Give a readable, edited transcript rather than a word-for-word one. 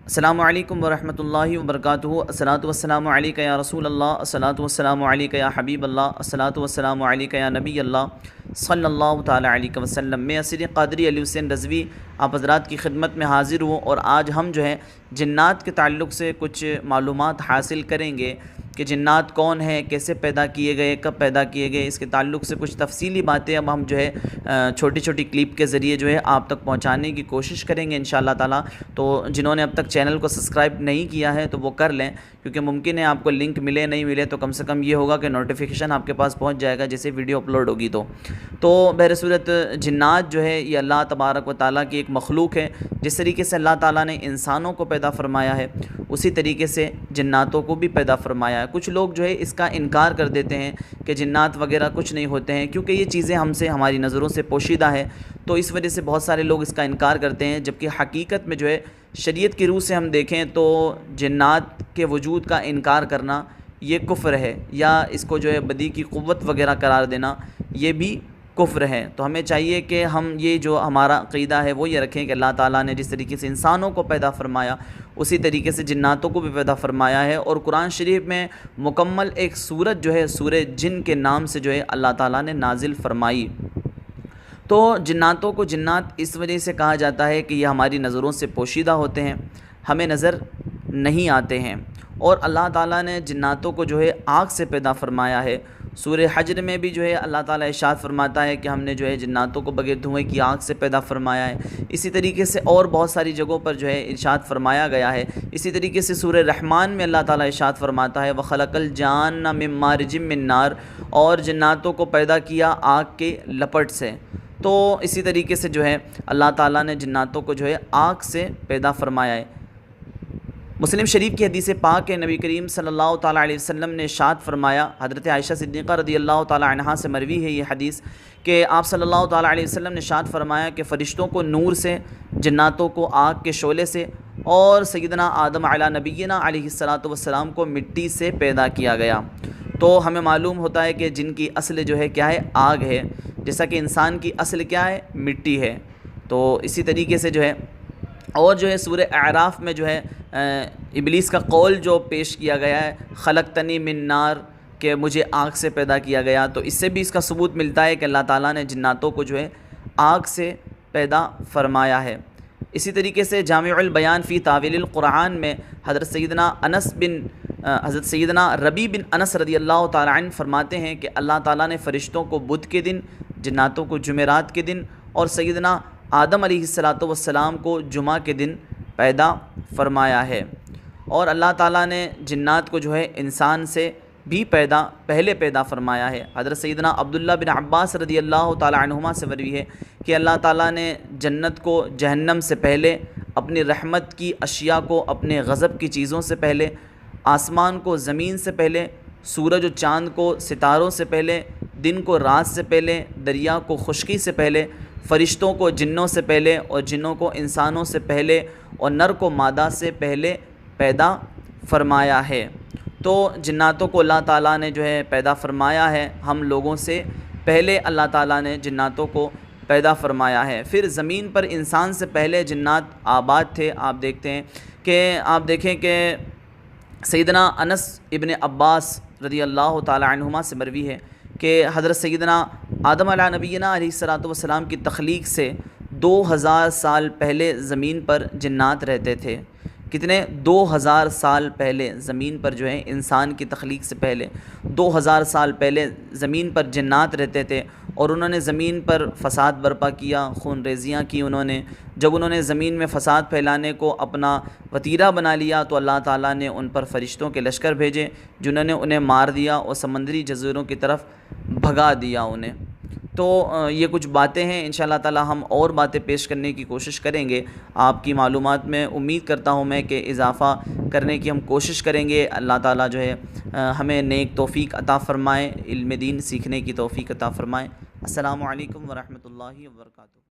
السلام علیکم ورحمۃ اللہ وبرکاتہ۔ الصلاۃ والسلام علیک یا رسول اللہ، الصلاۃ والسلام علیک یا حبیب اللہ، الصلاۃ والسلام علیک یا نبی اللہ صلی اللہ تعالیٰ علیہ وسلم۔ میں اسیر قادری علی حسین رضوی آپ حضرات کی خدمت میں حاضر ہوں، اور آج ہم جو ہے جنات کے تعلق سے کچھ معلومات حاصل کریں گے کہ جنات کون ہیں، کیسے پیدا کیے گئے، کب پیدا کیے گئے۔ اس کے تعلق سے کچھ تفصیلی باتیں اب ہم جو ہے چھوٹی چھوٹی کلپ کے ذریعے جو ہے آپ تک پہنچانے کی کوشش کریں گے انشاءاللہ تعالیٰ۔ تو جنہوں نے اب تک چینل کو سبسکرائب نہیں کیا ہے تو وہ کر لیں، کیونکہ ممکن ہے آپ کو لنک ملے نہیں ملے تو کم سے کم یہ ہوگا کہ نوٹیفیکیشن آپ کے پاس پہنچ جائے گا جیسے ویڈیو اپلوڈ ہوگی۔ تو بہرصورت جنات جو ہے یہ اللہ تبارک و تعالیٰ کی ایک مخلوق ہے۔ جس طریقے سے اللہ تعالیٰ نے انسانوں کو پیدا فرمایا ہے اسی طریقے سے جناتوں کو بھی پیدا فرمایا ہے۔ کچھ لوگ جو ہے اس کا انکار کر دیتے ہیں کہ جنات وغیرہ کچھ نہیں ہوتے ہیں، کیونکہ یہ چیزیں ہماری نظروں سے پوشیدہ ہے، تو اس وجہ سے بہت سارے لوگ اس کا انکار کرتے ہیں۔ جبکہ حقیقت میں جو ہے شریعت کی روح سے ہم دیکھیں تو جنات کے وجود کا انکار کرنا یہ کفر ہے، یا اس کو جو ہے بدی کی قوت وغیرہ قرار دینا یہ بھی کفر ہے۔ تو ہمیں چاہیے کہ ہم یہ جو ہمارا عقیدہ ہے وہ یہ رکھیں کہ اللہ تعالیٰ نے جس طریقے سے انسانوں کو پیدا فرمایا اسی طریقے سے جناتوں کو بھی پیدا فرمایا ہے، اور قرآن شریف میں مکمل ایک سورت جو ہے سورہ جن کے نام سے جو ہے اللہ تعالیٰ نے نازل فرمائی۔ تو جناتوں کو جنات اس وجہ سے کہا جاتا ہے کہ یہ ہماری نظروں سے پوشیدہ ہوتے ہیں، ہمیں نظر نہیں آتے ہیں، اور اللہ تعالیٰ نے جناتوں کو جو ہے آگ سے پیدا فرمایا ہے۔ سورہ حجر میں بھی جو ہے اللہ تعالیٰ ارشاد فرماتا ہے کہ ہم نے جو ہے جناتوں کو بغیر دھوئیں کی آگ سے پیدا فرمایا ہے۔ اسی طریقے سے اور بہت ساری جگہوں پر جو ہے ارشاد فرمایا گیا ہے۔ اسی طریقے سے سورہ رحمان میں اللہ تعالیٰ ارشاد فرماتا ہے وَخَلَقَ الْجَانَّ مِن مَارِجٍ مِّن نَار، اور جناتوں کو پیدا کیا آگ کے لپٹ سے۔ تو اسی طریقے سے جو ہے اللہ تعالیٰ نے جناتوں کو جو ہے آگ سے پیدا فرمایا ہے۔ مسلم شریف کی حدیث پاک ہے، نبی کریم صلی اللہ تعالیٰ علیہ وسلم نے ارشاد فرمایا، حضرت عائشہ صدیقہ رضی اللہ تعالیٰ عنہا سے مروی ہے یہ حدیث، کہ آپ صلی اللہ تعالیٰ علیہ وسلم نے ارشاد فرمایا کہ فرشتوں کو نور سے، جناتوں کو آگ کے شعلے سے، اور سیدنا آدم علی نبینا علیہ الصلاۃ والسلام کو مٹی سے پیدا کیا گیا۔ تو ہمیں معلوم ہوتا ہے کہ جن کی اصل جو ہے کیا ہے، آگ ہے، جیسا کہ انسان کی اصل کیا ہے، مٹی ہے۔ تو اسی طریقے سے جو ہے اور جو ہے سورہ اعراف میں جو ہے ابلیس کا قول جو پیش کیا گیا ہے خلقتنی من نار، کہ مجھے آگ سے پیدا کیا گیا، تو اس سے بھی اس کا ثبوت ملتا ہے کہ اللہ تعالیٰ نے جناتوں کو جو ہے آگ سے پیدا فرمایا ہے۔ اسی طریقے سے جامع البیان فی تاویل القرآن میں حضرت سیدنا ربیع بن انس رضی اللہ تعالیٰ عنہ فرماتے ہیں کہ اللہ تعالیٰ نے فرشتوں کو بدھ کے دن، جناتوں کو جمعرات کے دن، اور سیدنا آدم علیہ الصلاۃ والسلام کو جمعہ کے دن پیدا فرمایا ہے۔ اور اللہ تعالیٰ نے جنات کو جو ہے انسان سے بھی پہلے پیدا فرمایا ہے۔ حضرت سیدنا عبداللہ بن عباس رضی اللہ تعالیٰ عنہما سے مروی ہے کہ اللہ تعالیٰ نے جنت کو جہنم سے پہلے، اپنی رحمت کی اشیاء کو اپنے غضب کی چیزوں سے پہلے، آسمان کو زمین سے پہلے، سورج و چاند کو ستاروں سے پہلے، دن کو رات سے پہلے، دریا کو خشکی سے پہلے، فرشتوں کو جنوں سے پہلے، اور جنوں کو انسانوں سے پہلے، اور نر کو مادہ سے پہلے پیدا فرمایا ہے۔ تو جناتوں کو اللہ تعالیٰ نے جو ہے پیدا فرمایا ہے، ہم لوگوں سے پہلے اللہ تعالیٰ نے جناتوں کو پیدا فرمایا ہے۔ پھر زمین پر انسان سے پہلے جنات آباد تھے۔ آپ دیکھیں کہ سیدنا انس ابن عباس رضی اللہ تعالیٰ عنہما سے مروی ہے کہ حضرت سیدنا آدم علیہ نبینا علیہ الصلاۃ والسلام کی تخلیق سے 2000 سال پہلے زمین پر جنات رہتے تھے۔ کتنے؟ 2000 سال پہلے زمین پر جو ہے انسان کی تخلیق سے پہلے 2000 سال پہلے زمین پر جنات رہتے تھے، اور انہوں نے زمین پر فساد برپا کیا، خون ریزیاں کی انہوں نے۔ جب انہوں نے زمین میں فساد پھیلانے کو اپنا وتیرہ بنا لیا تو اللہ تعالیٰ نے ان پر فرشتوں کے لشکر بھیجے جنہوں نے انہیں مار دیا اور سمندری جزیروں کی طرف بھگا دیا انہیں۔ تو یہ کچھ باتیں ہیں، انشاءاللہ تعالی ہم اور باتیں پیش کرنے کی کوشش کریں گے۔ آپ کی معلومات میں امید کرتا ہوں میں کہ اضافہ کرنے کی ہم کوشش کریں گے۔ اللہ تعالیٰ جو ہے ہمیں نیک توفیق عطا فرمائے، علم دین سیکھنے کی توفیق عطا فرمائے۔ السلام علیکم ورحمۃ اللہ وبرکاتہ۔